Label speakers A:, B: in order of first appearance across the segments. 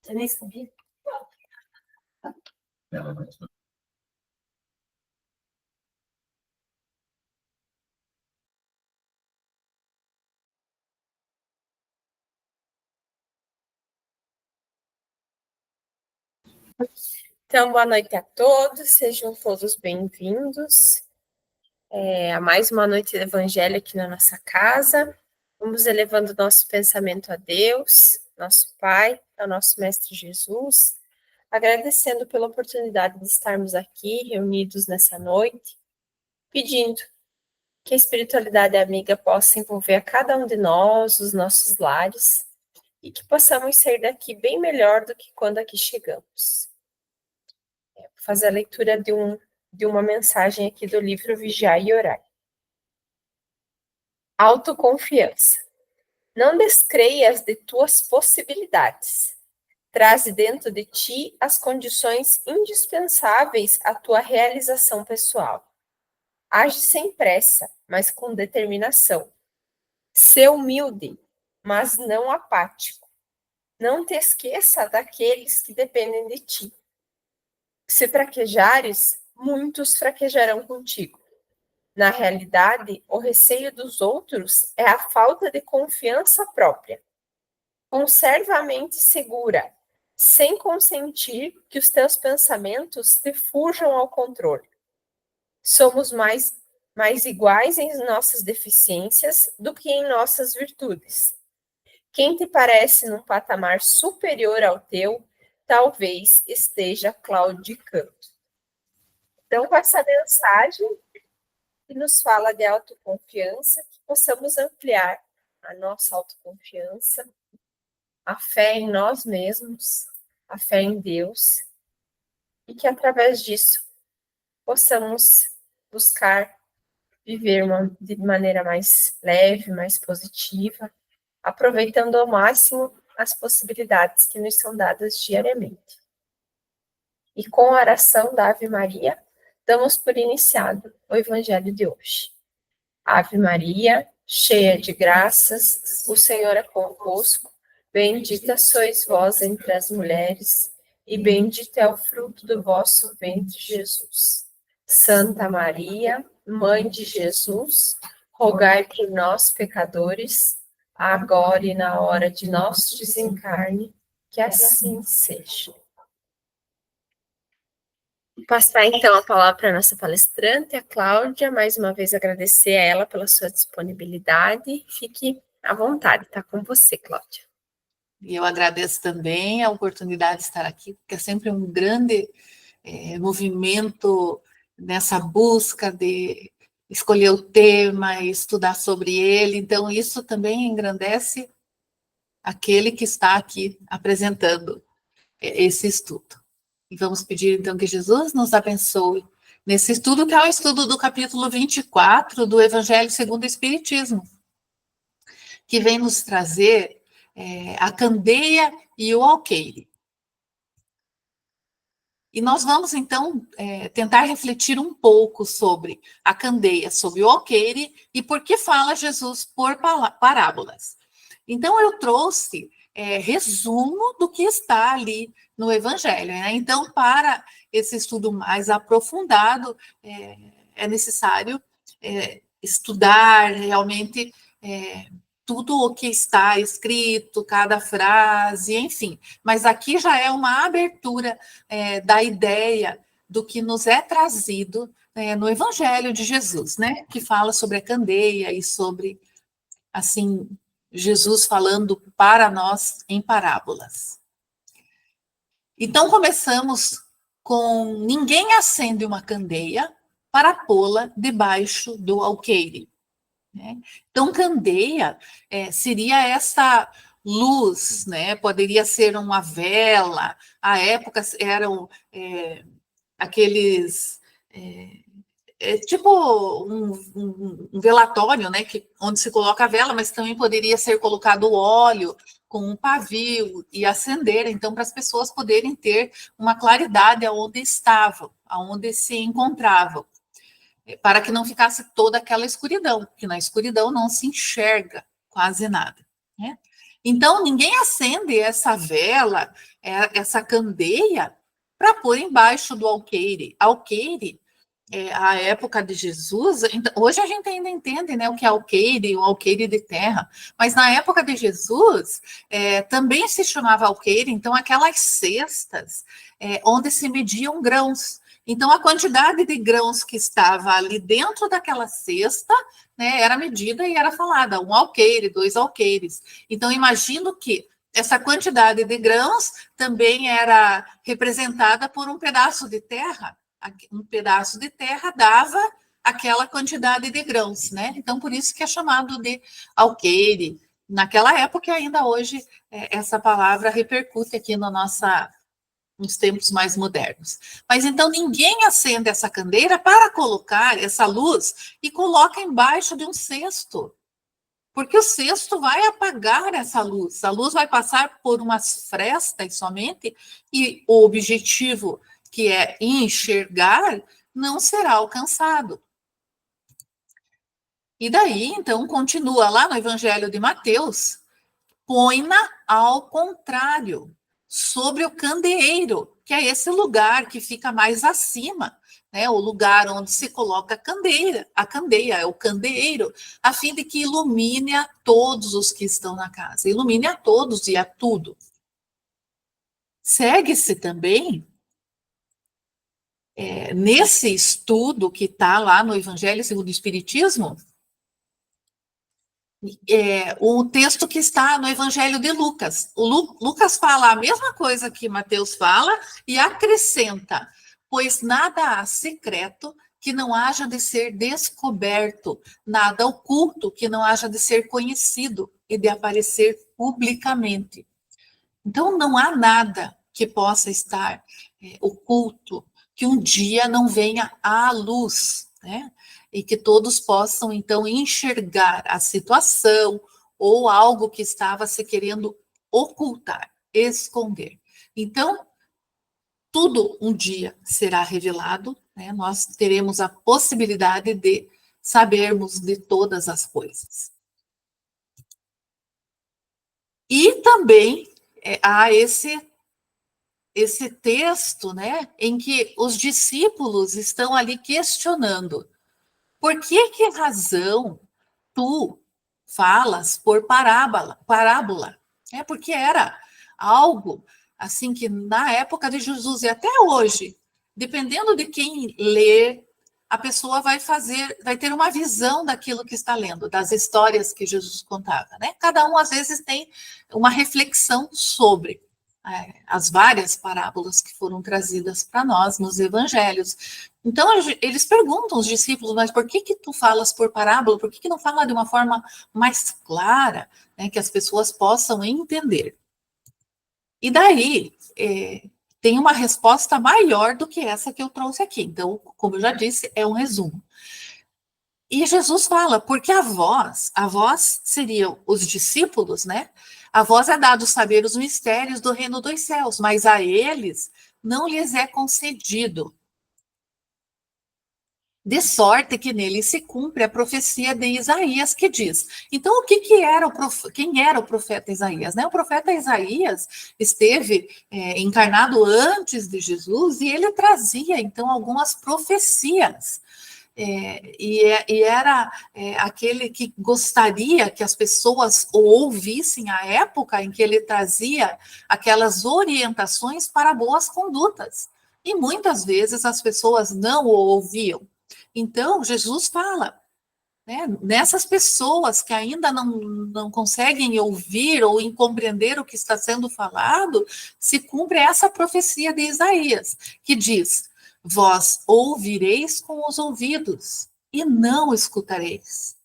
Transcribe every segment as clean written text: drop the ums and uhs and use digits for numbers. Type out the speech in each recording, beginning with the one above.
A: Eu nem sabia. Então, boa noite a todos, sejam todos bem-vindos a mais uma noite do Evangelho aqui na nossa casa. Vamos elevando nosso pensamento a Deus, nosso Pai, ao nosso Mestre Jesus, agradecendo pela oportunidade de estarmos aqui reunidos nessa noite, pedindo que a espiritualidade amiga possa envolver a cada um de nós, os nossos lares, e que possamos sair daqui bem melhor do que quando aqui chegamos. Vou fazer a leitura de uma mensagem aqui do livro Vigiai e Orai. Autoconfiança. Não descreias de tuas possibilidades. Traze dentro de ti as condições indispensáveis à tua realização pessoal. Age sem pressa, mas com determinação. Sê humilde, mas não apático. Não te esqueça daqueles que dependem de ti. Se fraquejares, muitos fraquejarão contigo. Na realidade, o receio dos outros é a falta de confiança própria. Conserva a mente segura, sem consentir que os teus pensamentos te fujam ao controle. Somos mais iguais em nossas deficiências do que em nossas virtudes. Quem te parece num patamar superior ao teu, talvez esteja claudicando. Então, com essa mensagem que nos fala de autoconfiança, que possamos ampliar a nossa autoconfiança, a fé em nós mesmos, a fé em Deus, e que através disso possamos buscar viver de maneira mais leve, mais positiva, aproveitando ao máximo as possibilidades que nos são dadas diariamente. E com a oração da Ave Maria, damos por iniciado o Evangelho de hoje. Ave Maria, cheia de graças, o Senhor é convosco. Bendita sois vós entre as mulheres, e bendito é o fruto do vosso ventre, Jesus. Santa Maria, Mãe de Jesus, rogai por nós, pecadores, agora e na hora de nosso desencarne, que assim seja. Vou passar então a palavra para a nossa palestrante, a Cláudia. Mais uma vez agradecer a ela pela sua disponibilidade. Fique à vontade, está com você, Cláudia.
B: E eu agradeço também a oportunidade de estar aqui, porque é sempre um grande movimento nessa busca de escolher o tema e estudar sobre ele. Então, isso também engrandece aquele que está aqui apresentando esse estudo. E vamos pedir, então, que Jesus nos abençoe nesse estudo, que é o estudo do capítulo 24 do Evangelho segundo o Espiritismo, que vem nos trazer a candeia e o alqueire. E nós vamos, então, tentar refletir um pouco sobre a candeia, sobre o alqueire e por que fala Jesus por parábolas. Então, eu trouxe resumo do que está ali no Evangelho, né? Então, para esse estudo mais aprofundado, é necessário estudar realmente tudo o que está escrito, cada frase, enfim. Mas aqui já é uma abertura da ideia do que nos é trazido no Evangelho de Jesus, né? Que fala sobre a candeia e sobre, assim, Jesus falando para nós em parábolas. Então, começamos com: ninguém acende uma candeia para pô-la debaixo do alqueire. Né? Então, candeia seria essa luz, né? Poderia ser uma vela. À época eram aqueles... tipo um velatório, né, onde se coloca a vela, mas também poderia ser colocado óleo com um pavio e acender, então, para as pessoas poderem ter uma claridade aonde estavam, aonde se encontravam, para que não ficasse toda aquela escuridão, porque na escuridão não se enxerga quase nada, né? Então, ninguém acende essa vela, essa candeia, para pôr embaixo do alqueire. Alqueire, a época de Jesus, então, hoje a gente ainda entende, né, o que é alqueire, o alqueire de terra, mas na época de Jesus também se chamava alqueire, então aquelas cestas onde se mediam grãos. Então a quantidade de grãos que estava ali dentro daquela cesta, né, era medida e era falada, 1 alqueire, 2 alqueires. Então imagino que essa quantidade de grãos também era representada por um pedaço de terra. Um pedaço de terra dava aquela quantidade de grãos, né? Então, por isso que é chamado de alqueire. Naquela época, ainda hoje, essa palavra repercute aqui nos tempos mais modernos. Mas então, ninguém acende essa candeira para colocar essa luz e coloca embaixo de um cesto. Porque o cesto vai apagar essa luz. A luz vai passar por umas frestas somente e o objetivo, que é enxergar, não será alcançado. E daí, então, continua lá no Evangelho de Mateus, põe-na ao contrário, sobre o candeeiro, que é esse lugar que fica mais acima, né? O lugar onde se coloca a candeia é o candeeiro, a fim de que ilumine a todos os que estão na casa, ilumine a todos e a tudo. Segue-se também nesse estudo que está lá no Evangelho segundo o Espiritismo, o texto que está no Evangelho de Lucas. Lucas fala a mesma coisa que Mateus fala e acrescenta, pois nada há secreto que não haja de ser descoberto, nada oculto que não haja de ser conhecido e de aparecer publicamente. Então, não há nada que possa estar oculto, que um dia não venha à luz, né? E que todos possam, então, enxergar a situação ou algo que estava se querendo ocultar, esconder. Então, tudo um dia será revelado, né? Nós teremos a possibilidade de sabermos de todas as coisas. E também há esse texto, né, em que os discípulos estão ali questionando: por que razão tu falas por parábola? Porque era algo assim que na época de Jesus e até hoje, dependendo de quem lê, a pessoa vai ter uma visão daquilo que está lendo, das histórias que Jesus contava, né? Cada um às vezes tem uma reflexão sobre as várias parábolas que foram trazidas para nós nos evangelhos. Então, eles perguntam aos discípulos, mas por que tu falas por parábola? Por que não fala de uma forma mais clara, né, que as pessoas possam entender? E daí, tem uma resposta maior do que essa que eu trouxe aqui. Então, como eu já disse, é um resumo. E Jesus fala, porque a vós seriam os discípulos, né? A vós é dado saber os mistérios do reino dos céus, mas a eles não lhes é concedido. De sorte que nele se cumpre a profecia de Isaías, que diz. Então, quem era o profeta Isaías? Né? O profeta Isaías esteve encarnado antes de Jesus e ele trazia, então, algumas profecias. E era aquele que gostaria que as pessoas o ouvissem à época em que ele trazia aquelas orientações para boas condutas. E muitas vezes as pessoas não o ouviam. Então, Jesus fala, né, nessas pessoas que ainda não conseguem ouvir ou compreender o que está sendo falado, se cumpre essa profecia de Isaías, que diz: vós ouvireis com os ouvidos e não escutareis.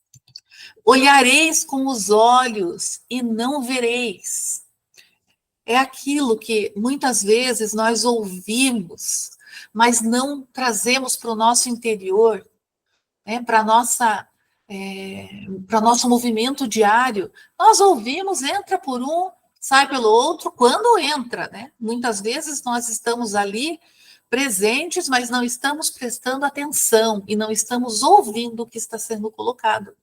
B: Olhareis com os olhos e não vereis. É aquilo que muitas vezes nós ouvimos, mas não trazemos para o nosso interior, né, para nosso movimento diário. Nós ouvimos, entra por um, sai pelo outro, quando entra, né? Muitas vezes nós estamos ali presentes, mas não estamos prestando atenção e não estamos ouvindo o que está sendo colocado.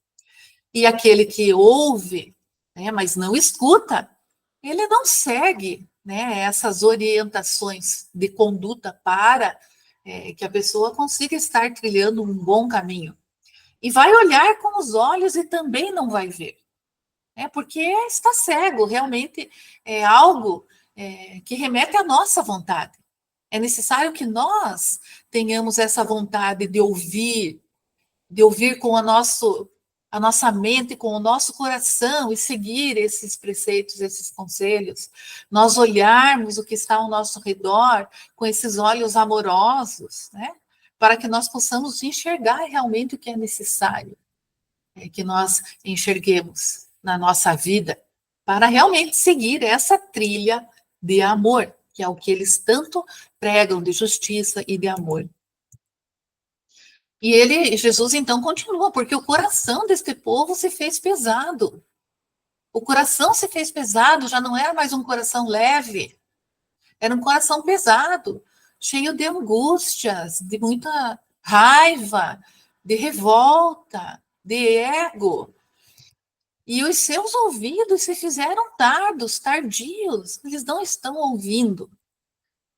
B: E aquele que ouve, né, mas não escuta, ele não segue, né, essas orientações de conduta para que a pessoa consiga estar trilhando um bom caminho. E vai olhar com os olhos e também não vai ver, né, porque está cego, realmente é algo que remete à nossa vontade. É necessário que nós tenhamos essa vontade de ouvir com a nossa mente, com o nosso coração e seguir esses preceitos, esses conselhos. Nós olharmos o que está ao nosso redor com esses olhos amorosos, né? Para que nós possamos enxergar realmente o que é necessário, que nós enxerguemos na nossa vida, para realmente seguir essa trilha de amor, que é o que eles tanto pregam, de justiça e de amor. E Jesus então continua, porque o coração deste povo se fez pesado. O coração se fez pesado, já não era mais um coração leve, era um coração pesado, cheio de angústias, de muita raiva, de revolta, de ego. E os seus ouvidos se fizeram tardios, eles não estão ouvindo.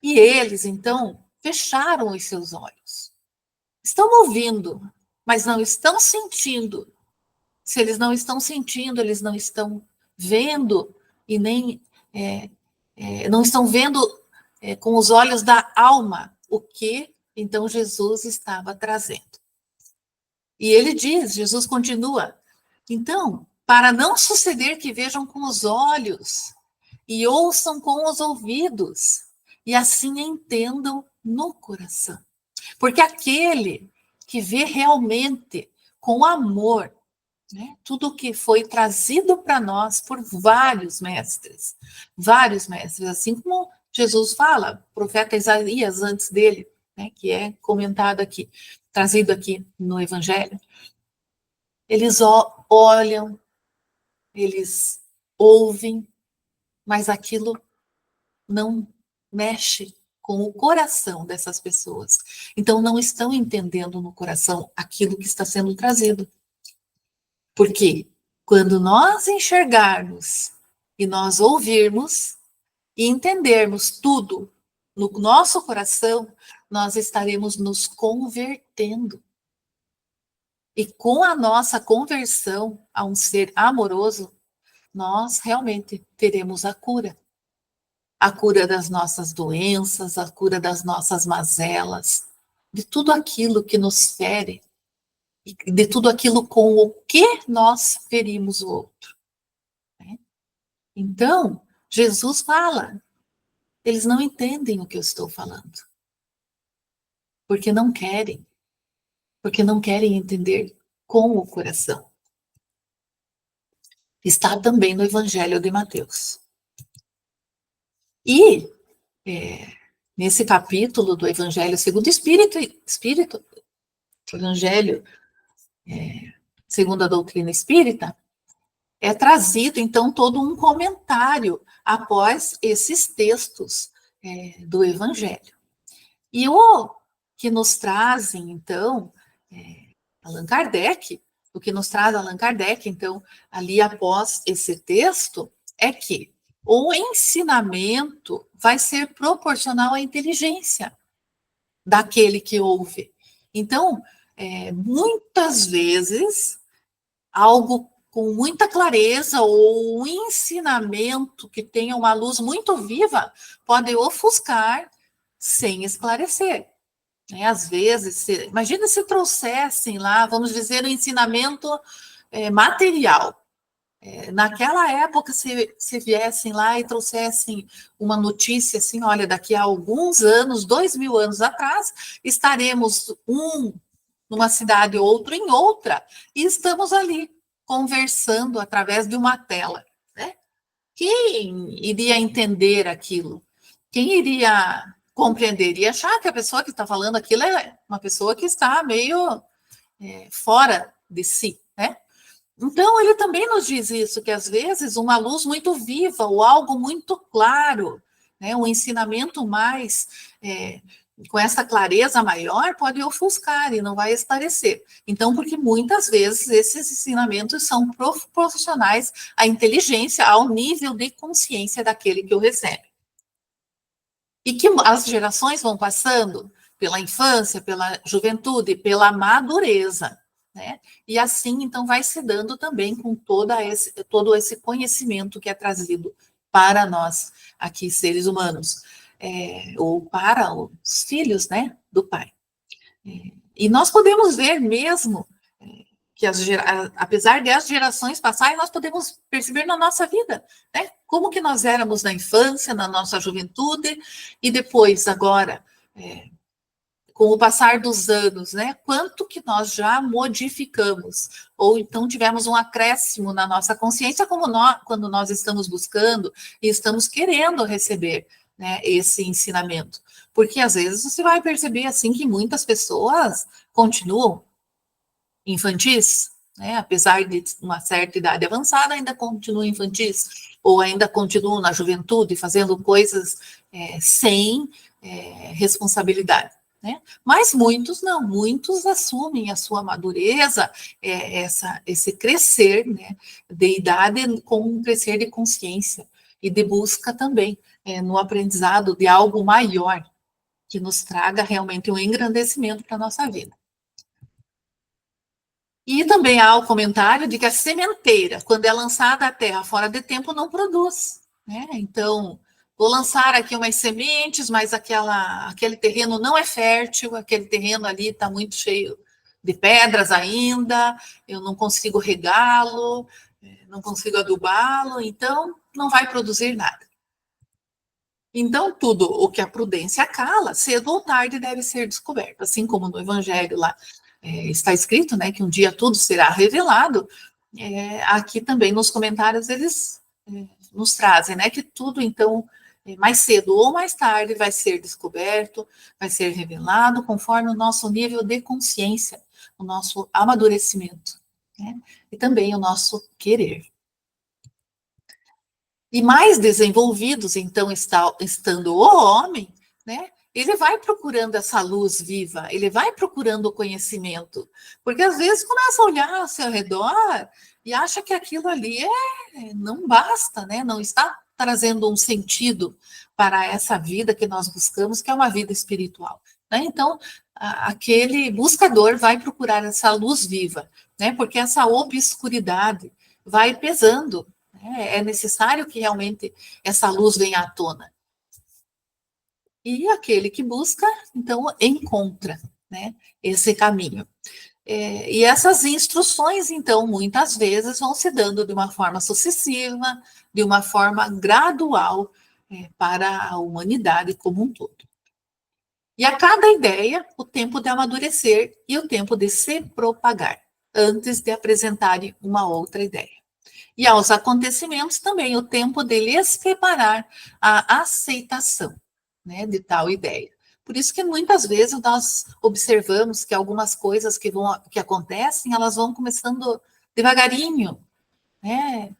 B: E eles, então, fecharam os seus olhos. Estão ouvindo, mas não estão sentindo. Se eles não estão sentindo, eles não estão vendo e nem não estão vendo com os olhos da alma o que então Jesus estava trazendo. E ele diz, Jesus continua, então, para não suceder que vejam com os olhos e ouçam com os ouvidos e assim entendam no coração. Porque aquele que vê realmente com amor, né, tudo que foi trazido para nós por vários mestres, assim como Jesus fala, o profeta Isaías antes dele, né, que é comentado aqui, trazido aqui no Evangelho, eles olham, eles ouvem, mas aquilo não mexe com o coração dessas pessoas. Então, não estão entendendo no coração aquilo que está sendo trazido. Porque quando nós enxergarmos e nós ouvirmos e entendermos tudo no nosso coração, nós estaremos nos convertendo. E com a nossa conversão a um ser amoroso, nós realmente teremos a cura. A cura das nossas doenças, a cura das nossas mazelas, de tudo aquilo que nos fere, e de tudo aquilo com o que nós ferimos o outro. Né? Então, Jesus fala, eles não entendem o que eu estou falando, porque não querem entender com o coração. Está também no Evangelho de Mateus. E nesse capítulo do Evangelho segundo o Espírito, Evangelho segundo a doutrina espírita, é trazido, então, todo um comentário após esses textos do Evangelho. E o que nos trazem, então, Allan Kardec, o que nos traz Allan Kardec, então, ali após esse texto, é que o ensinamento vai ser proporcional à inteligência daquele que ouve. Então, muitas vezes, algo com muita clareza ou um ensinamento que tenha uma luz muito viva pode ofuscar sem esclarecer. Às vezes, imagina se trouxessem lá, vamos dizer, um ensinamento material. Naquela época, se viessem lá e trouxessem uma notícia assim, olha, daqui a alguns anos, 2000 anos atrás, estaremos numa cidade, outro em outra, e estamos ali conversando através de uma tela. Né? Quem iria entender aquilo? Quem iria compreender? Iria achar que a pessoa que está falando aquilo é uma pessoa que está meio fora de si, né? Então, ele também nos diz isso, que às vezes uma luz muito viva ou algo muito claro, né, um ensinamento mais com essa clareza maior, pode ofuscar e não vai esclarecer. Então, porque muitas vezes esses ensinamentos são proporcionais à inteligência, ao nível de consciência daquele que o recebe. E que as gerações vão passando pela infância, pela juventude, pela madureza, né? E assim, então, vai se dando também com todo esse conhecimento que é trazido para nós, aqui, seres humanos, ou para os filhos, né, do Pai. E nós podemos ver mesmo que apesar de as gerações passarem, nós podemos perceber na nossa vida, né? Como que nós éramos na infância, na nossa juventude, e depois, agora, com o passar dos anos, né? Quanto que nós já modificamos, ou então tivemos um acréscimo na nossa consciência, quando nós estamos buscando e estamos querendo receber, né, esse ensinamento. Porque às vezes você vai perceber assim que muitas pessoas continuam infantis, né? Apesar de uma certa idade avançada, ainda continuam infantis, ou ainda continuam na juventude fazendo coisas sem responsabilidade. Né? Mas muitos não, muitos assumem a sua madureza, esse crescer, né, de idade com um crescer de consciência e de busca também no aprendizado de algo maior que nos traga realmente um engrandecimento para a nossa vida. E também há o comentário de que a sementeira, quando é lançada à terra fora de tempo, não produz. Né? Então, vou lançar aqui umas sementes, mas aquele terreno não é fértil, aquele terreno ali está muito cheio de pedras ainda, eu não consigo regá-lo, não consigo adubá-lo, então não vai produzir nada. Então, tudo o que a prudência cala, cedo ou tarde deve ser descoberto, assim como no Evangelho lá está escrito, né, que um dia tudo será revelado. Aqui também nos comentários eles nos trazem, né, que tudo então mais cedo ou mais tarde vai ser descoberto, vai ser revelado conforme o nosso nível de consciência, o nosso amadurecimento, né, e também o nosso querer. E mais desenvolvidos, então, estando o homem, né, ele vai procurando essa luz viva, ele vai procurando o conhecimento, porque às vezes começa a olhar ao seu redor e acha que aquilo ali não basta, né, não está trazendo um sentido para essa vida que nós buscamos, que é uma vida espiritual. Né? Então, aquele buscador vai procurar essa luz viva, né, porque essa obscuridade vai pesando. É necessário que realmente essa luz venha à tona. E aquele que busca, então, encontra, né, esse caminho. E essas instruções, então, muitas vezes vão se dando de uma forma sucessiva, de uma forma gradual para a humanidade como um todo. E a cada ideia, o tempo de amadurecer e o tempo de se propagar, antes de apresentarem uma outra ideia. E aos acontecimentos também o tempo de lhes preparar a aceitação, né, de tal ideia. Por isso que muitas vezes nós observamos que algumas coisas que acontecem, elas vão começando devagarinho, né?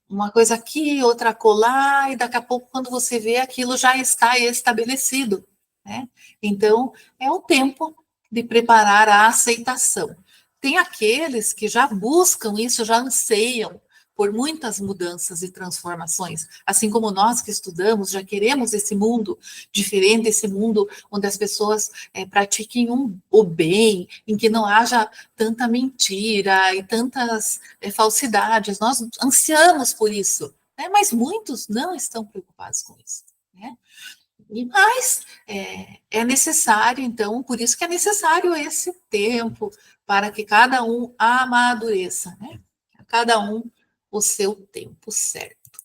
B: Uma coisa aqui, outra acolá, e daqui a pouco, quando você vê, aquilo já está estabelecido, né? Então, é o tempo de preparar a aceitação. Tem aqueles que já buscam isso, já anseiam por muitas mudanças e transformações, assim como nós que estudamos, já queremos esse mundo diferente, esse mundo onde as pessoas pratiquem o bem, em que não haja tanta mentira e tantas falsidades. Nós ansiamos por isso, né? Mas muitos não estão preocupados com isso, né? Mas é necessário, então, por isso que é necessário esse tempo para que cada um amadureça, né? Cada um o seu tempo certo.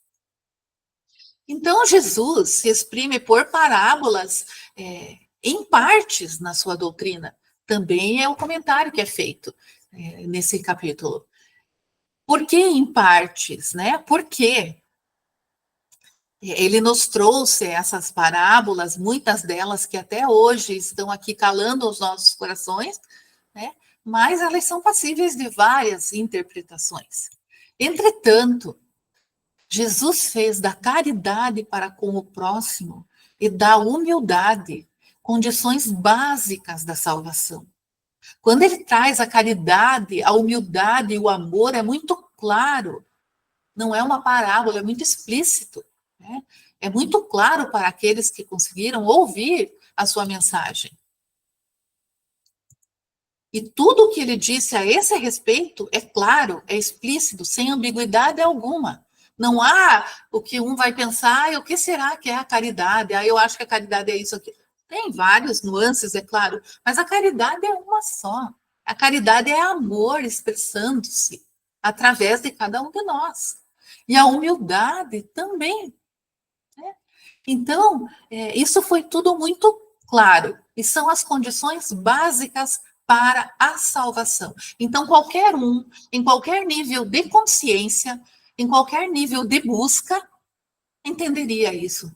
B: Então, Jesus se exprime por parábolas em partes na sua doutrina. Também é o comentário que é feito nesse capítulo. Por que em partes, né? Porque ele nos trouxe essas parábolas, muitas delas que até hoje estão aqui calando os nossos corações, né? Mas elas são passíveis de várias interpretações. Entretanto, Jesus fez da caridade para com o próximo e da humildade condições básicas da salvação. Quando ele traz a caridade, a humildade e o amor, é muito claro. Não é uma parábola, é muito explícito, né? É muito claro para aqueles que conseguiram ouvir a sua mensagem. E tudo o que ele disse a esse respeito é claro, é explícito, sem ambiguidade alguma. Não há o que um vai pensar, o que será que é a caridade? Eu acho que a caridade é isso aqui. Tem vários nuances, é claro, mas a caridade é uma só. A caridade é amor expressando-se através de cada um de nós. E a humildade também. Né? Então, isso foi tudo muito claro. E são as condições básicas para a salvação. Então, qualquer um, em qualquer nível de consciência, em qualquer nível de busca, entenderia isso,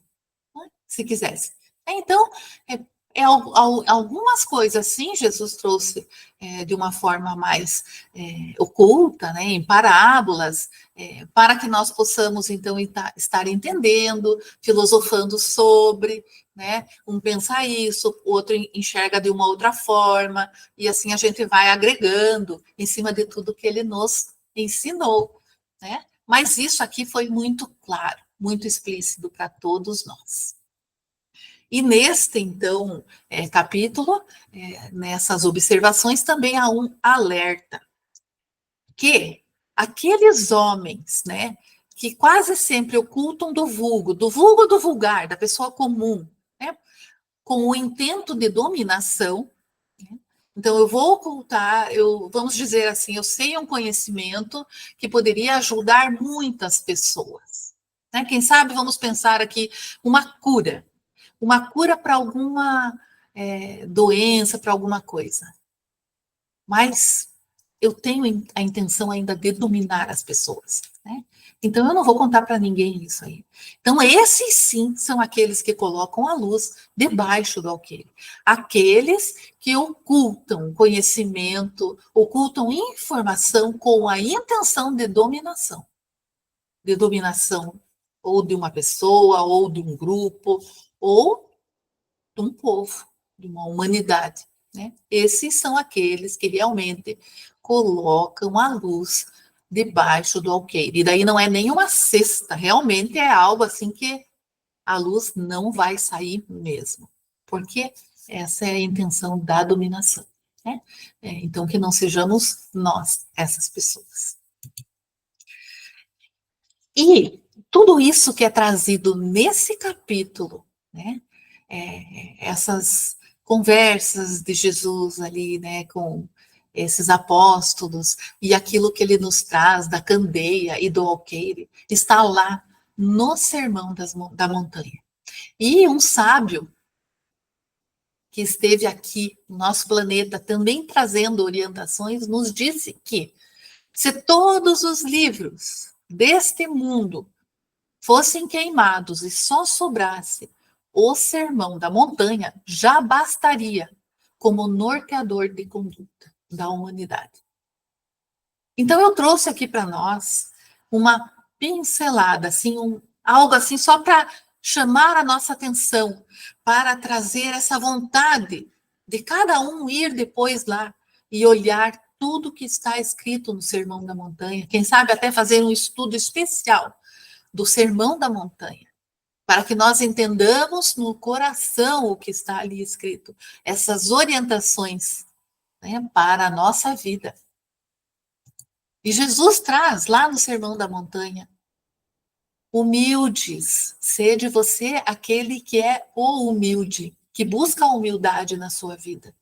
B: né? Se quisesse. Então, algumas coisas, sim, Jesus trouxe de uma forma mais oculta, né, em parábolas, para que nós possamos, então, estar entendendo, filosofando sobre, né, um pensa isso, o outro enxerga de uma outra forma, e assim a gente vai agregando em cima de tudo que ele nos ensinou, né? Mas isso aqui foi muito claro, muito explícito para todos nós. E neste, então, capítulo, nessas observações, também há um alerta, que aqueles homens, né, que quase sempre ocultam do vulgo do vulgar, da pessoa comum, né, com o intento de dominação, né, então eu vou ocultar, vamos dizer assim, eu sei um conhecimento que poderia ajudar muitas pessoas, né, quem sabe vamos pensar aqui uma cura para alguma doença, para alguma coisa. Mas eu tenho a intenção ainda de dominar as pessoas, né? Então eu não vou contar para ninguém isso aí. Então esses sim são aqueles que colocam a luz debaixo do alqueire. Aqueles que ocultam conhecimento, ocultam informação com a intenção de dominação. De dominação ou de uma pessoa, ou de um grupo, ou de um povo, de uma humanidade, né? Esses são aqueles que realmente colocam a luz debaixo do alqueire. E daí não é nenhuma cesta, realmente é algo assim que a luz não vai sair mesmo, porque essa é a intenção da dominação, né? Então que não sejamos nós essas pessoas. E tudo isso que é trazido nesse capítulo, né? Essas conversas de Jesus ali, né, com esses apóstolos, e aquilo que ele nos traz da candeia e do alqueire, está lá no Sermão da Montanha. E um sábio que esteve aqui no nosso planeta, também trazendo orientações, nos disse que se todos os livros deste mundo fossem queimados e só sobrasse o Sermão da Montanha, já bastaria como norteador de conduta da humanidade. Então eu trouxe aqui para nós uma pincelada, assim, algo assim só para chamar a nossa atenção, para trazer essa vontade de cada um ir depois lá e olhar tudo que está escrito no Sermão da Montanha, quem sabe até fazer um estudo especial do Sermão da Montanha, para que nós entendamos no coração o que está ali escrito, essas orientações, né, para a nossa vida. E Jesus traz lá no Sermão da Montanha: humildes, sede você aquele que é o humilde, que busca a humildade na sua vida,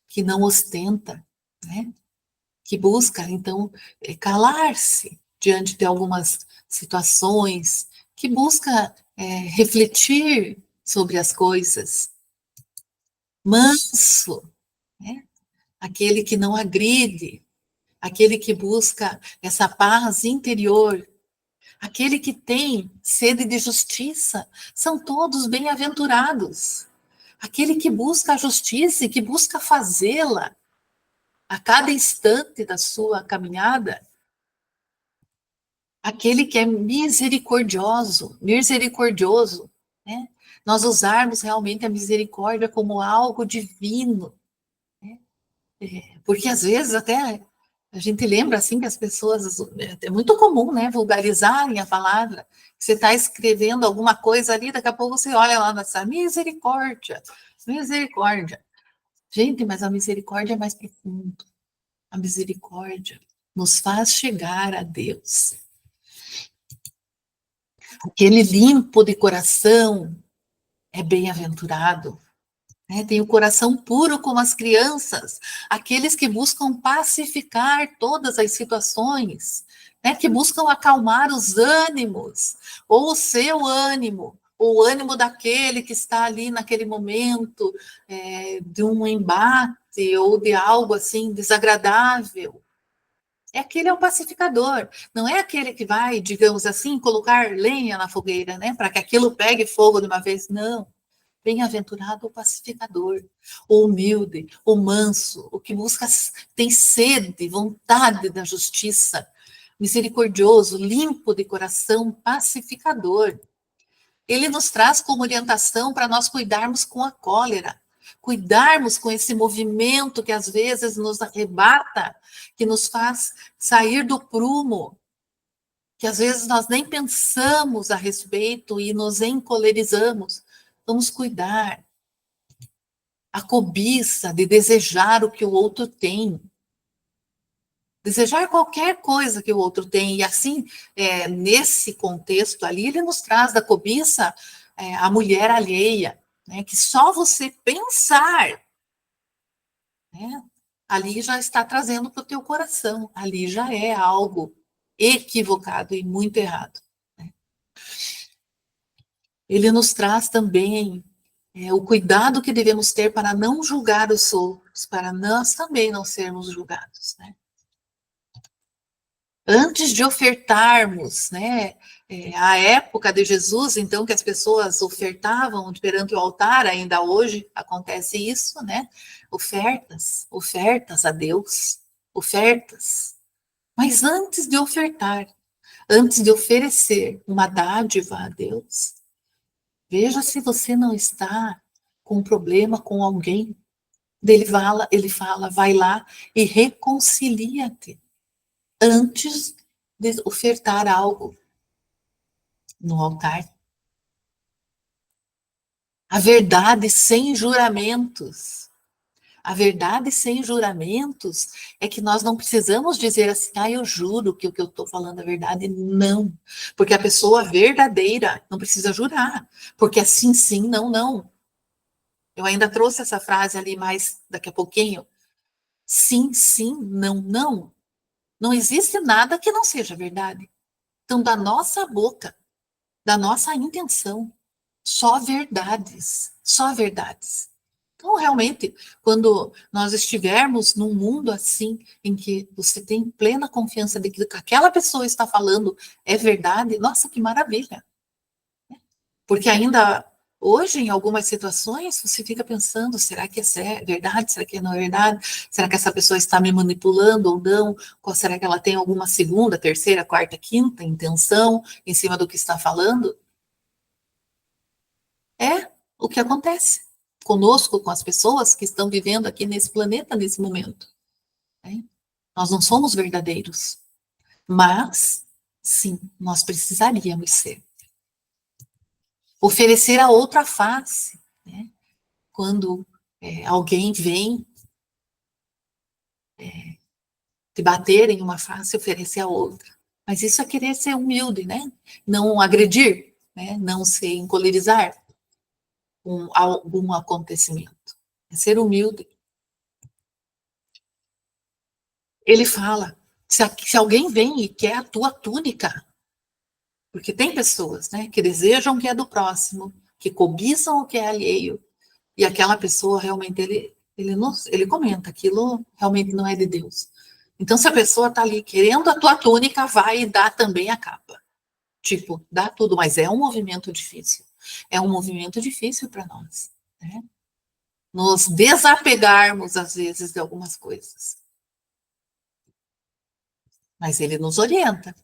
B: que não ostenta, né? Que busca, então, calar-se diante de algumas situações, que busca refletir sobre as coisas. Manso, né? Aquele que não agride, aquele que busca essa paz interior, aquele que tem sede de justiça, são todos bem-aventurados. Aquele que busca a justiça e que busca fazê-la a cada instante da sua caminhada, aquele que é misericordioso, né? Nós usarmos realmente a misericórdia como algo divino, né? Porque às vezes até a gente lembra assim que as pessoas, é muito comum, né, vulgarizarem a palavra. Você está escrevendo alguma coisa ali, daqui a pouco você olha lá nessa misericórdia, misericórdia. Gente, mas a misericórdia é mais profundo. A misericórdia nos faz chegar a Deus. Aquele limpo de coração é bem-aventurado, né? Tem o coração puro como as crianças, aqueles que buscam pacificar todas as situações, né? Que buscam acalmar os ânimos, ou o seu ânimo, ou o ânimo daquele que está ali naquele momento de um embate ou de algo assim desagradável. Aquele é o pacificador, não é aquele que vai, digamos assim, colocar lenha na fogueira, né, para que aquilo pegue fogo de uma vez, não. Bem-aventurado o pacificador, o humilde, o manso, o que busca, tem sede, vontade da justiça, misericordioso, limpo de coração, pacificador. Ele nos traz como orientação para nós cuidarmos com a cólera, cuidarmos com esse movimento que às vezes nos arrebata, que nos faz sair do prumo, que às vezes nós nem pensamos a respeito e nos encolerizamos. Vamos cuidar. A cobiça de desejar o que o outro tem. Desejar qualquer coisa que o outro tem. E assim, nesse contexto ali, ele nos traz da cobiça a mulher alheia, né, que só você pensar, né, ali já está trazendo para o teu coração. Ali já é algo equivocado e muito errado. Né? Ele nos traz também o cuidado que devemos ter para não julgar os outros, para nós também não sermos julgados, né? Antes de ofertarmos, né, a época de Jesus, então, que as pessoas ofertavam perante o altar, ainda hoje acontece isso, né? Ofertas, ofertas a Deus, ofertas. Mas antes de ofertar, antes de oferecer uma dádiva a Deus, veja se você não está com um problema com alguém. Ele fala, vai lá e reconcilia-te antes de ofertar algo no altar. A verdade sem juramentos. A verdade sem juramentos é que nós não precisamos dizer assim, eu juro que o que eu estou falando é verdade. Não. Porque a pessoa verdadeira não precisa jurar. Porque é sim, sim, não, não. Eu ainda trouxe essa frase ali mais daqui a pouquinho. Sim, sim, não, não. Não existe nada que não seja verdade. Então, da nossa boca, da nossa intenção, só verdades, só verdades. Então, realmente, quando nós estivermos num mundo assim, em que você tem plena confiança de que o que aquela pessoa está falando é verdade, nossa, que maravilha. Porque ainda hoje, em algumas situações, você fica pensando, será que é verdade? Será que não é verdade? Será que essa pessoa está me manipulando ou não? Qual será que ela tem alguma segunda, terceira, quarta, quinta intenção em cima do que está falando? É o que acontece conosco, com as pessoas que estão vivendo aqui nesse planeta nesse momento. Né? Nós não somos verdadeiros, mas, sim, nós precisaríamos ser. Oferecer a outra face, né? Quando alguém vem te bater em uma face, oferecer a outra. Mas isso é querer ser humilde, né? Não agredir, né? Não se encolerizar com algum acontecimento. É ser humilde. Ele fala, se alguém vem e quer a tua túnica, porque tem pessoas, né, que desejam o que é do próximo, que cobiçam o que é alheio, e aquela pessoa realmente, ele comenta, aquilo realmente não é de Deus. Então, se a pessoa está ali querendo a tua túnica, vai e dá também a capa. Tipo, dá tudo, mas é um movimento difícil. É um movimento difícil para nós, né? Nos desapegarmos, às vezes, de algumas coisas. Mas ele nos orienta.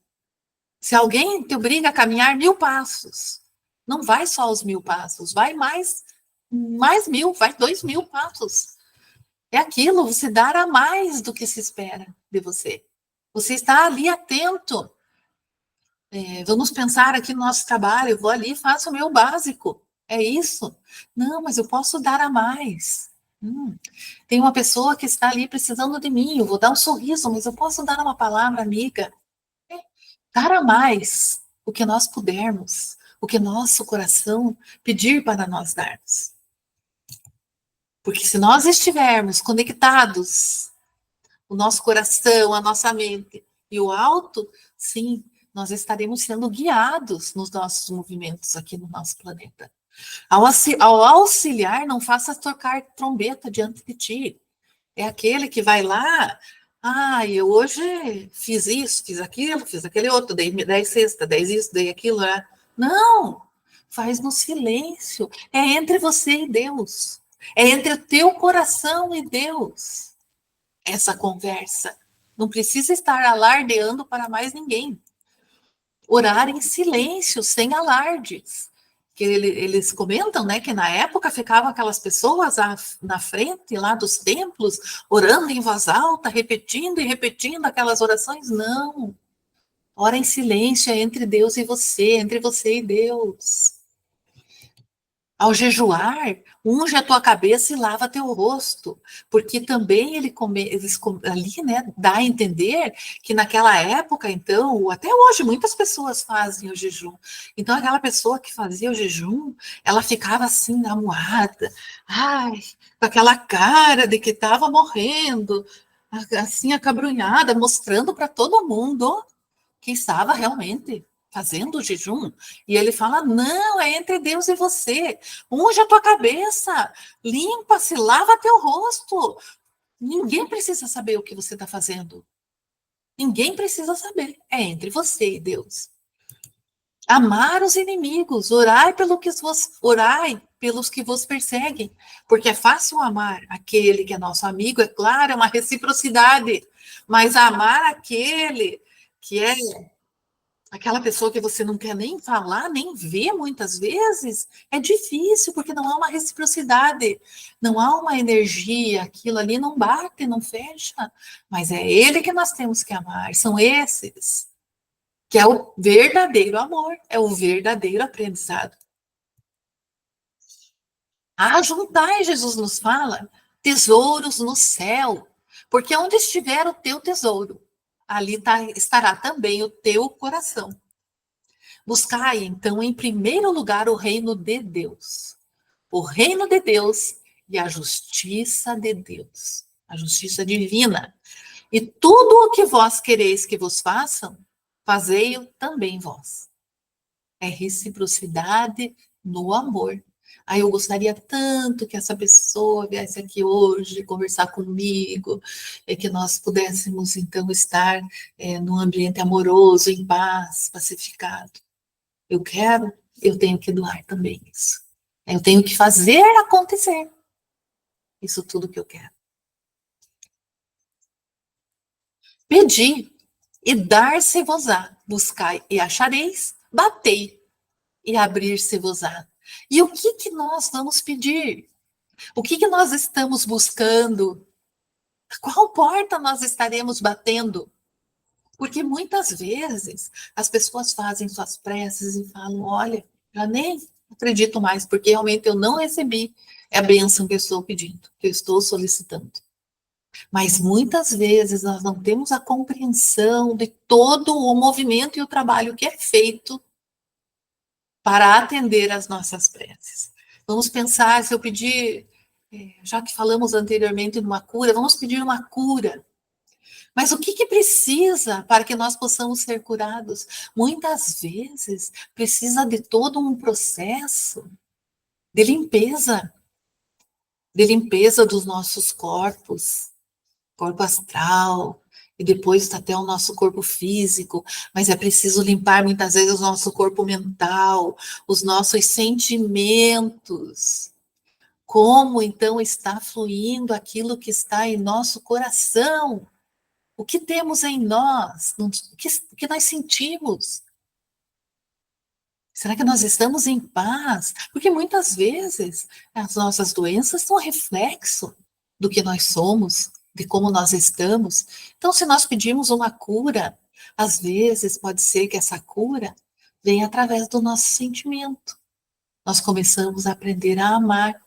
B: Se alguém te obriga a caminhar 1000 passos, Não vai só os 1000 passos, vai mais 1000, vai 2000 passos. É aquilo, você dar a mais do que se espera de você. Você está ali atento. Vamos pensar aqui no nosso trabalho, eu vou ali e faço o meu básico. É isso? Não, mas eu posso dar a mais. Tem uma pessoa que está ali precisando de mim, eu vou dar um sorriso, mas eu posso dar uma palavra amiga. Dar a mais o que nós pudermos, o que nosso coração pedir para nós darmos. Porque se nós estivermos conectados, o nosso coração, a nossa mente e o alto, sim, nós estaremos sendo guiados nos nossos movimentos aqui no nosso planeta. Ao auxiliar, não faça tocar trombeta diante de ti. É aquele que vai lá, eu hoje fiz isso, fiz aquele outro, dei 10 cesta, 10 isso, dei aquilo. Não, faz no silêncio. É entre você e Deus. É entre o teu coração e Deus. Essa conversa. Não precisa estar alardeando para mais ninguém. Orar em silêncio, sem alardes. Que eles comentam, né, que na época ficavam aquelas pessoas na frente lá dos templos, orando em voz alta, repetindo e repetindo aquelas orações. Não. Ora em silêncio, é entre Deus e você, entre você e Deus. Ao jejuar, unge a tua cabeça e lava teu rosto, porque também ali, né, dá a entender que naquela época, então, até hoje, muitas pessoas fazem o jejum. Então, aquela pessoa que fazia o jejum, ela ficava assim, amuada, com aquela cara de que estava morrendo, assim, acabrunhada, mostrando para todo mundo que estava realmente fazendo o jejum. E ele fala: não, é entre Deus e você. Unge a tua cabeça, limpa-se, lava teu rosto. Ninguém precisa saber o que você está fazendo. Ninguém precisa saber. É entre você e Deus. Amar os inimigos, orai pelos que vos perseguem, porque é fácil amar aquele que é nosso amigo, é claro, é uma reciprocidade, mas amar aquele que é aquela pessoa que você não quer nem falar, nem ver muitas vezes, é difícil, porque não há uma reciprocidade, não há uma energia, aquilo ali não bate, não fecha, mas é ele que nós temos que amar, são esses, que é o verdadeiro amor, é o verdadeiro aprendizado. Ajuntai, Jesus nos fala, tesouros no céu, porque onde estiver o teu tesouro, ali estará também o teu coração. Buscai, então, em primeiro lugar o reino de Deus. O reino de Deus e a justiça de Deus. A justiça divina. E tudo o que vós quereis que vos façam, fazei-o também vós. É reciprocidade no amor. Eu gostaria tanto que essa pessoa viesse aqui hoje conversar comigo, que nós pudéssemos, então, estar num ambiente amoroso, em paz, pacificado. Eu tenho que doar também isso. Eu tenho que fazer acontecer isso tudo que eu quero. Pedi e dar-se-vos-á, buscai e achareis, batei e abrir-se-vos-á. E o que nós vamos pedir? O que nós estamos buscando? Qual porta nós estaremos batendo? Porque muitas vezes as pessoas fazem suas preces e falam: olha, já nem acredito mais, porque realmente eu não recebi a bênção que eu estou pedindo, que eu estou solicitando. Mas muitas vezes nós não temos a compreensão de todo o movimento e o trabalho que é feito para atender às nossas preces. Vamos pensar, se eu pedir, já que falamos anteriormente de uma cura, vamos pedir uma cura. Mas o que precisa para que nós possamos ser curados? Muitas vezes precisa de todo um processo de limpeza dos nossos corpos, corpo astral, e depois até o nosso corpo físico, mas é preciso limpar muitas vezes o nosso corpo mental, os nossos sentimentos. Como então está fluindo aquilo que está em nosso coração? O que temos em nós? O que nós sentimos? Será que nós estamos em paz? Porque muitas vezes as nossas doenças são reflexo do que nós somos, de como nós estamos. Então, se nós pedimos uma cura, às vezes pode ser que essa cura venha através do nosso sentimento. Nós começamos a aprender a amar.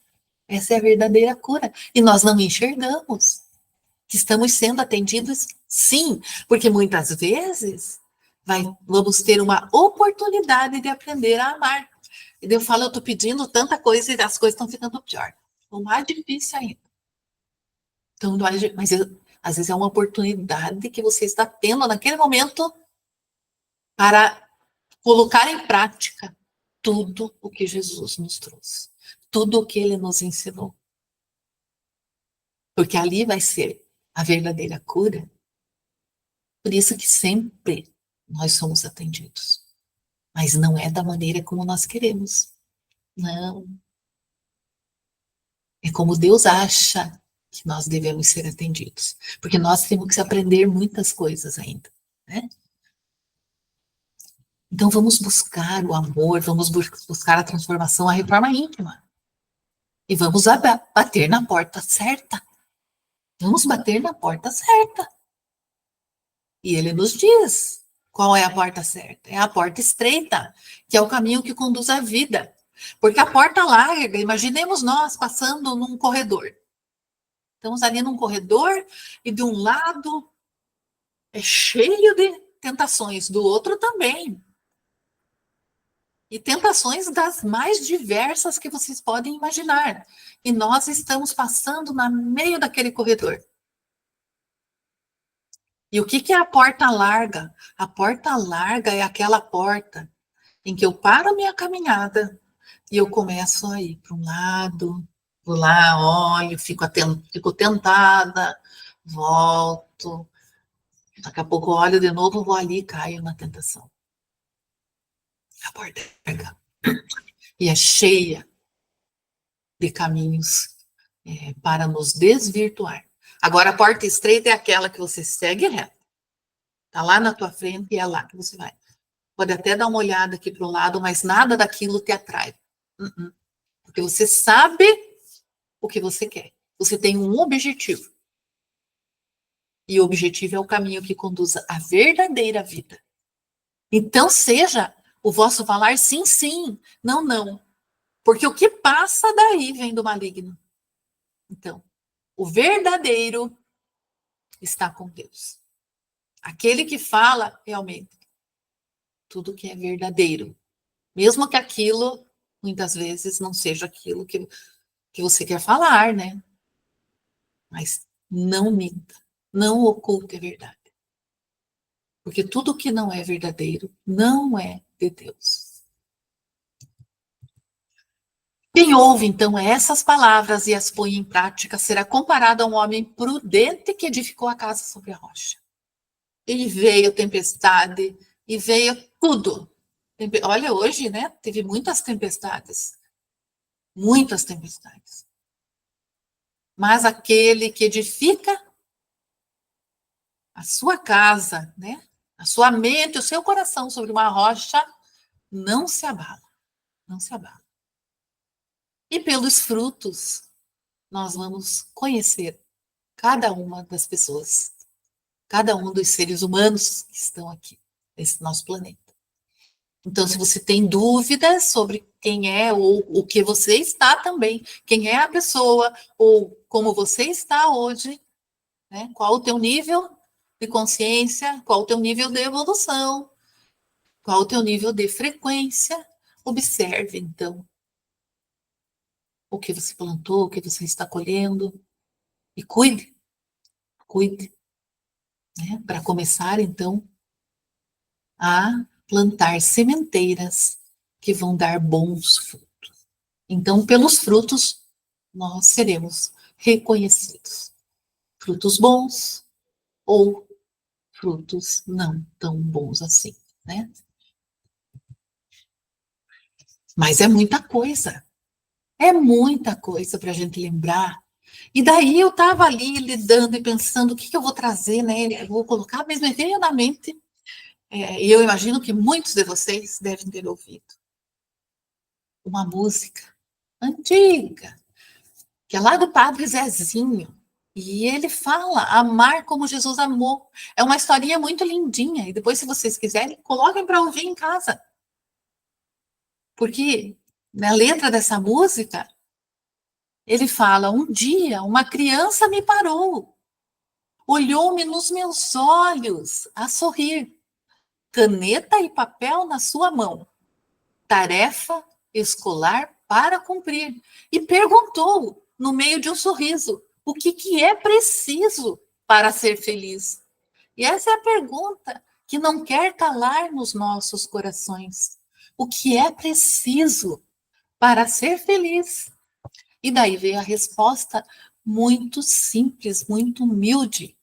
B: Essa é a verdadeira cura. E nós não enxergamos que estamos sendo atendidos, sim, porque muitas vezes vamos ter uma oportunidade de aprender a amar. E eu falo, eu estou pedindo tanta coisa e as coisas estão ficando pior. O mais difícil ainda. Então, mas às vezes é uma oportunidade que você está tendo naquele momento para colocar em prática tudo o que Jesus nos trouxe, tudo o que ele nos ensinou. Porque ali vai ser a verdadeira cura. Por isso que sempre nós somos atendidos. Mas não é da maneira como nós queremos. Não. É como Deus acha que nós devemos ser atendidos. Porque nós temos que aprender muitas coisas ainda, né? Então vamos buscar o amor, vamos buscar a transformação, a reforma íntima. E vamos bater na porta certa. Vamos bater na porta certa. E ele nos diz qual é a porta certa. É a porta estreita, que é o caminho que conduz à vida. Porque a porta larga, imaginemos nós passando num corredor. Estamos ali num corredor e de um lado é cheio de tentações, do outro também. E tentações das mais diversas que vocês podem imaginar. E nós estamos passando no meio daquele corredor. E o que é a porta larga? A porta larga é aquela porta em que eu paro a minha caminhada e eu começo a ir para um lado, vou lá, olho, fico tentada, volto. Daqui a pouco eu olho de novo, vou ali e caio na tentação. A porta é larga. E é cheia de caminhos para nos desvirtuar. Agora, a porta estreita é aquela que você segue reto. Está lá na tua frente e é lá que você vai. Pode até dar uma olhada aqui para o lado, mas nada daquilo te atrai. Porque você sabe o que você quer. Você tem um objetivo. E o objetivo é o caminho que conduz à verdadeira vida. Então, seja o vosso falar sim, sim, não, não. Porque o que passa daí vem do maligno. Então, o verdadeiro está com Deus. Aquele que fala realmente tudo que é verdadeiro. Mesmo que aquilo, muitas vezes, não seja aquilo que você quer falar, né? Mas não minta, não oculte a verdade. Porque tudo que não é verdadeiro não é de Deus. Quem ouve, então, essas palavras e as põe em prática será comparado a um homem prudente que edificou a casa sobre a rocha. E veio tempestade, e veio tudo. Olha, hoje, né, teve muitas tempestades. Muitas tempestades. Mas aquele que edifica a sua casa, né, a sua mente, o seu coração sobre uma rocha, não se abala. Não se abala. E pelos frutos, nós vamos conhecer cada uma das pessoas, cada um dos seres humanos que estão aqui, nesse nosso planeta. Então, se você tem dúvidas sobre quem é ou o que você está também, quem é a pessoa ou como você está hoje, né? Qual o teu nível de consciência, qual o teu nível de evolução, qual o teu nível de frequência, observe, então, o que você plantou, o que você está colhendo, e cuide, né? Para começar, então, a plantar sementeiras que vão dar bons frutos. Então, pelos frutos, nós seremos reconhecidos. Frutos bons ou frutos não tão bons assim, né? Mas é muita coisa. É muita coisa para a gente lembrar. E daí eu estava ali lidando e pensando o que eu vou trazer, né? Eu vou colocar, mas me veio na mente, e eu imagino que muitos de vocês devem ter ouvido. uma música antiga, que é lá do Padre Zezinho. E ele fala, amar como Jesus amou. É uma historinha muito lindinha. E depois, se vocês quiserem, coloquem para ouvir em casa. Porque na letra dessa música, ele fala, um dia uma criança me parou, olhou-me nos meus olhos a sorrir, caneta e papel na sua mão, tarefa escolar para cumprir, e perguntou, no meio de um sorriso, o que é preciso para ser feliz? E essa é a pergunta que não quer calar nos nossos corações. O que é preciso para ser feliz? E daí veio a resposta muito simples, muito humilde.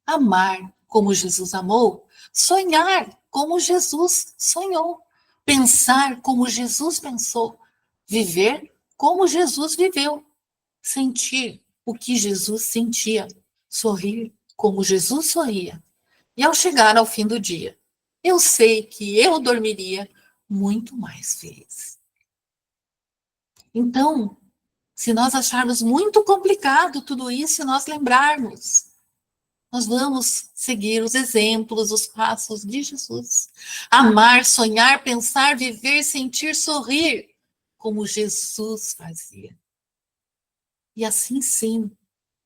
B: Amar como Jesus amou, sonhar como Jesus sonhou, pensar como Jesus pensou, viver como Jesus viveu, sentir o que Jesus sentia, sorrir como Jesus sorria. E ao chegar ao fim do dia, eu sei que eu dormiria muito mais feliz. Então, se nós acharmos muito complicado tudo isso e nós lembrarmos, nós vamos seguir os exemplos, os passos de Jesus. Amar, sonhar, pensar, viver, sentir, sorrir, como Jesus fazia. E assim sim,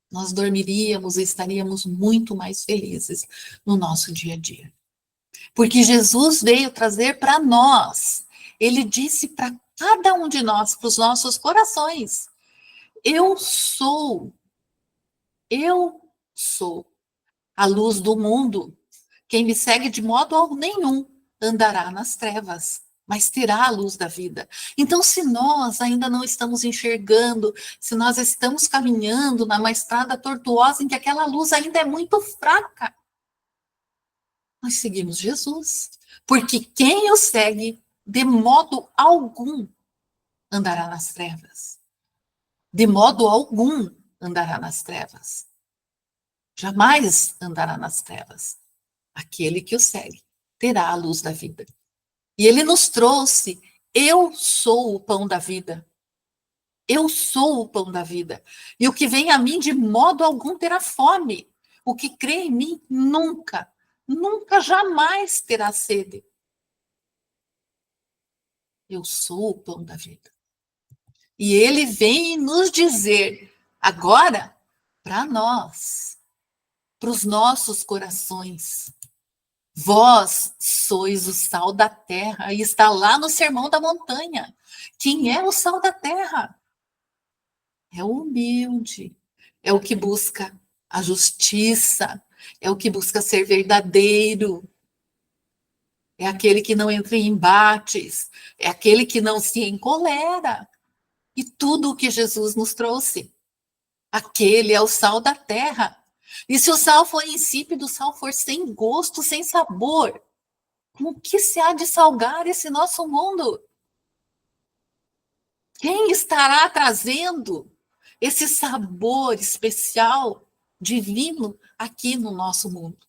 B: nós dormiríamos e estaríamos muito mais felizes no nosso dia a dia. Porque Jesus veio trazer para nós, ele disse para cada um de nós, para os nossos corações, eu sou a luz do mundo. Quem me segue de modo nenhum andará nas trevas, mas terá a luz da vida. Então, se nós ainda não estamos enxergando, se nós estamos caminhando numa estrada tortuosa em que aquela luz ainda é muito fraca, nós seguimos Jesus. Porque quem o segue, de modo algum, andará nas trevas. De modo algum andará nas trevas. Jamais andará nas trevas. Aquele que o segue terá a luz da vida. E ele nos trouxe, eu sou o pão da vida. Eu sou o pão da vida. E o que vem a mim de modo algum terá fome. O que crê em mim nunca, nunca jamais terá sede. Eu sou o pão da vida. E ele vem nos dizer, agora, para nós, para os nossos corações, vós sois o sal da terra, e está lá no Sermão da Montanha. Quem é o sal da terra? É o humilde, é o que busca a justiça, é o que busca ser verdadeiro, é aquele que não entra em embates, é aquele que não se encolera. E tudo o que Jesus nos trouxe. Aquele é o sal da terra. E se o sal for insípido, o sal for sem gosto, sem sabor, com o que se há de salgar esse nosso mundo? Quem estará trazendo esse sabor especial, divino, aqui no nosso mundo?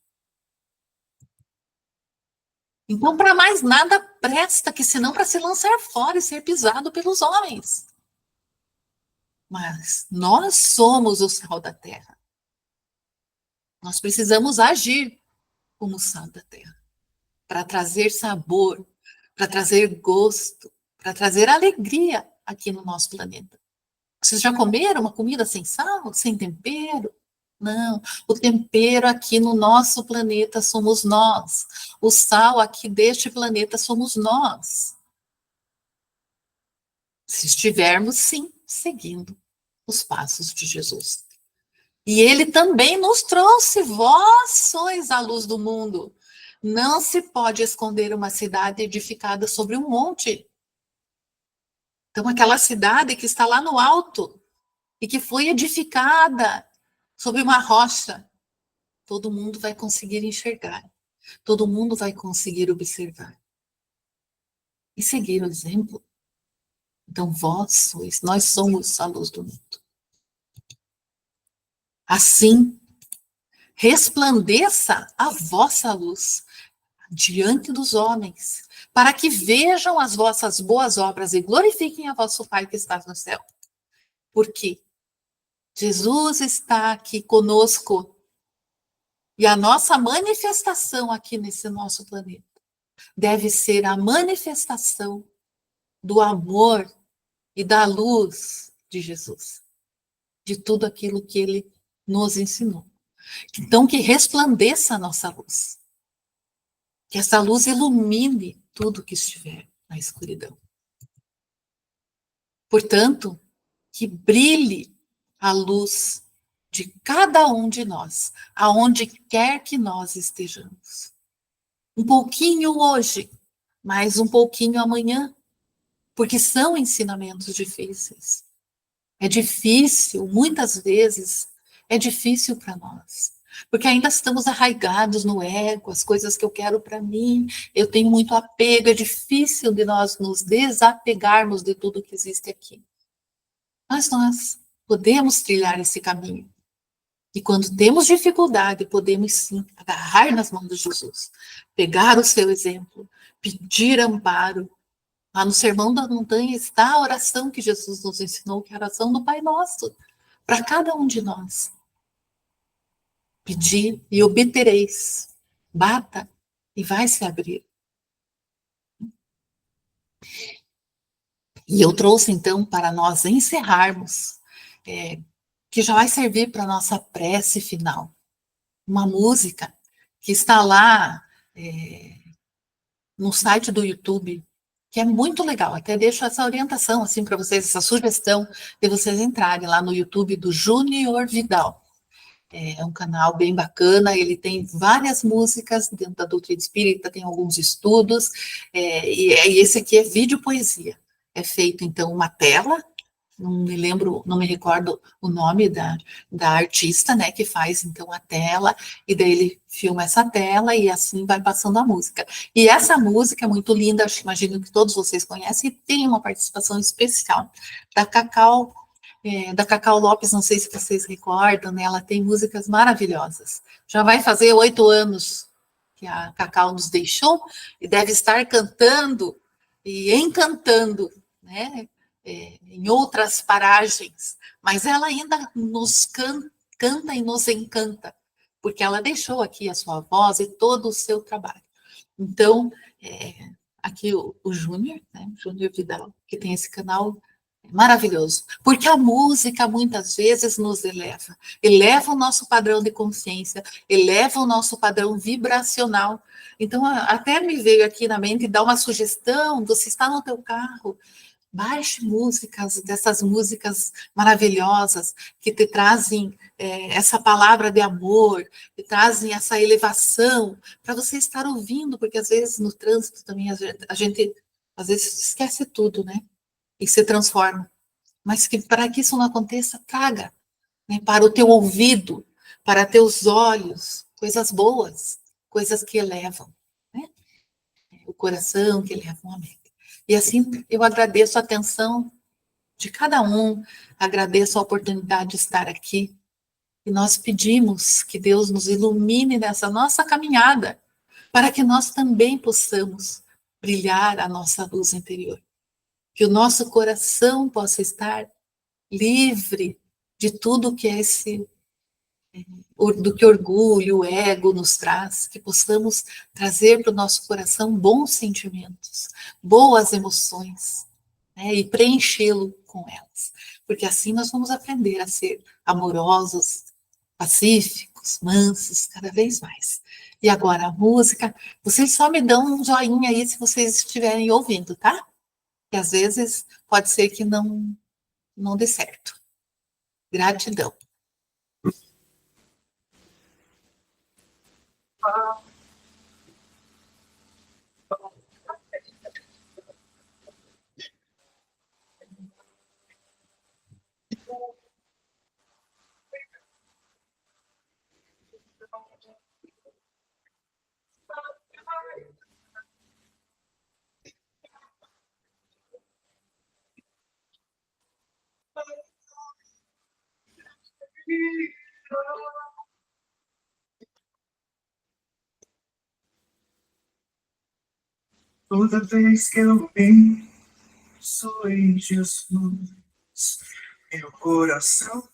B: Então, para mais nada presta que senão para se lançar fora e ser pisado pelos homens. Mas nós somos o sal da terra. Nós precisamos agir como sal da terra, para trazer sabor, para trazer gosto, para trazer alegria aqui no nosso planeta. Vocês já comeram uma comida sem sal, sem tempero? Não, o tempero aqui no nosso planeta somos nós. O sal aqui deste planeta somos nós. Se estivermos, sim, seguindo os passos de Jesus. E ele também nos trouxe, vós sois a luz do mundo. Não se pode esconder uma cidade edificada sobre um monte. Então, aquela cidade que está lá no alto e que foi edificada sobre uma rocha, todo mundo vai conseguir enxergar, todo mundo vai conseguir observar e seguir o exemplo. Então, vós sois, nós somos a luz do mundo. Assim, resplandeça a vossa luz. diante dos homens, para que vejam as vossas boas obras e glorifiquem a vosso Pai que está no céu. Porque Jesus está aqui conosco e a nossa manifestação aqui nesse nosso planeta deve ser a manifestação do amor e da luz de Jesus, de tudo aquilo que ele nos ensinou. Então, que resplandeça a nossa luz. Que essa luz ilumine tudo que estiver na escuridão. Portanto, que brilhe a luz de cada um de nós, aonde quer que nós estejamos. Um pouquinho hoje, mais um pouquinho amanhã, porque são ensinamentos difíceis. É difícil, muitas vezes, é difícil para nós. Porque ainda estamos arraigados no ego, as coisas que eu quero para mim, eu tenho muito apego, é difícil de nós nos desapegarmos de tudo que existe aqui. Mas nós podemos trilhar esse caminho. E quando temos dificuldade, podemos sim agarrar nas mãos de Jesus, pegar o seu exemplo, pedir amparo. Lá no Sermão da Montanha está a oração que Jesus nos ensinou, que é a oração do Pai Nosso, para cada um de nós. Pedi e obtereis. Bata e vai se abrir. E eu trouxe, então, para nós encerrarmos, que já vai servir para a nossa prece final, uma música que está lá no site do YouTube, que é muito legal. Até deixo essa orientação assim para vocês, essa sugestão de vocês entrarem lá no YouTube do Júnior Vidal. É um canal bem bacana, ele tem várias músicas dentro da doutrina espírita, tem alguns estudos, e esse aqui é vídeo poesia. É feito, então, uma tela, não me recordo o nome da artista, né, que faz, então, a tela, e daí ele filma essa tela, e assim vai passando a música. E essa música é muito linda, imagino que todos vocês conhecem, e tem uma participação especial da Cacau Lopes, não sei se vocês recordam, né? Ela tem músicas maravilhosas. Já vai fazer 8 anos que a Cacau nos deixou e deve estar cantando e encantando, né? Em outras paragens, mas ela ainda nos canta e nos encanta, porque ela deixou aqui a sua voz e todo o seu trabalho. Então, aqui o Júnior, né? Júnior Vidal, que tem esse canal maravilhoso, porque a música muitas vezes nos eleva o nosso padrão de consciência, eleva o nosso padrão vibracional. Então, até me veio aqui na mente dar uma sugestão: você está no teu carro, baixe músicas, dessas músicas maravilhosas que te trazem essa palavra de amor, que trazem essa elevação, para você estar ouvindo, porque às vezes no trânsito também a gente às vezes esquece tudo, né? E se transforma. Mas que para que isso não aconteça, traga, né, para o teu ouvido, para teus olhos, coisas boas, coisas que elevam, né, o coração, que elevam a mente. E assim eu agradeço a atenção de cada um, agradeço a oportunidade de estar aqui, e nós pedimos que Deus nos ilumine nessa nossa caminhada, para que nós também possamos brilhar a nossa luz interior. Que o nosso coração possa estar livre de tudo que é do que orgulho, o ego nos traz, que possamos trazer para o nosso coração bons sentimentos, boas emoções, né, e preenchê-lo com elas. Porque assim nós vamos aprender a ser amorosos, pacíficos, mansos, cada vez mais. E agora a música, vocês só me dão um joinha aí se vocês estiverem ouvindo, tá? Que às vezes pode ser que não dê certo. Gratidão.
C: Toda vez que eu penso em Jesus, meu coração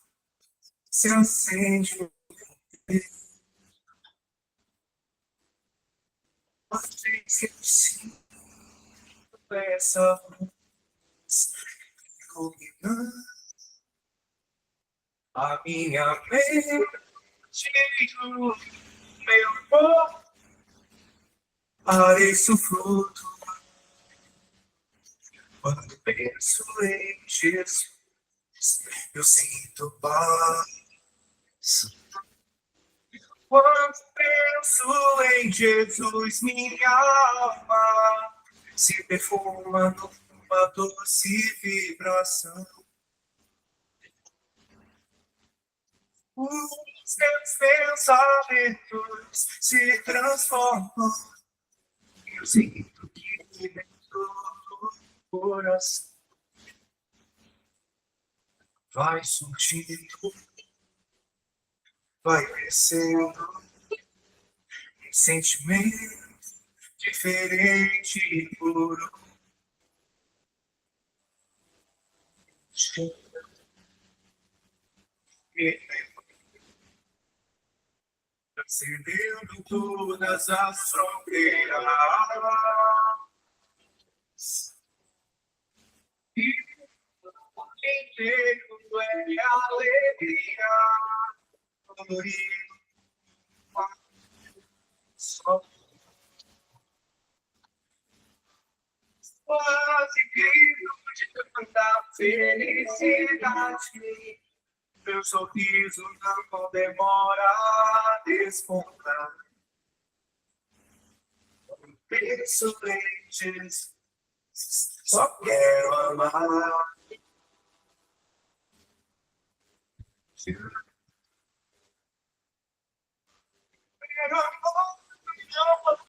C: se acende. Toda vez que eu sinto essa luz iluminando a minha mente e o meu corpo, pareço fruto quando penso em Jesus. Eu sinto paz. Quando penso em Jesus, minha alma se perfuma numa doce vibração. Os meus pensamentos se transformam. Eu sinto que dentro do coração vai surgindo, vai crescendo um sentimento diferente e puro. Transcendendo todas as fronteiras. E o inteiro é alegria, colorido, só quase grito de tanta felicidade. Meu sorriso não demora a despontar. Penso em Jesus, só quero amar. Quero amor.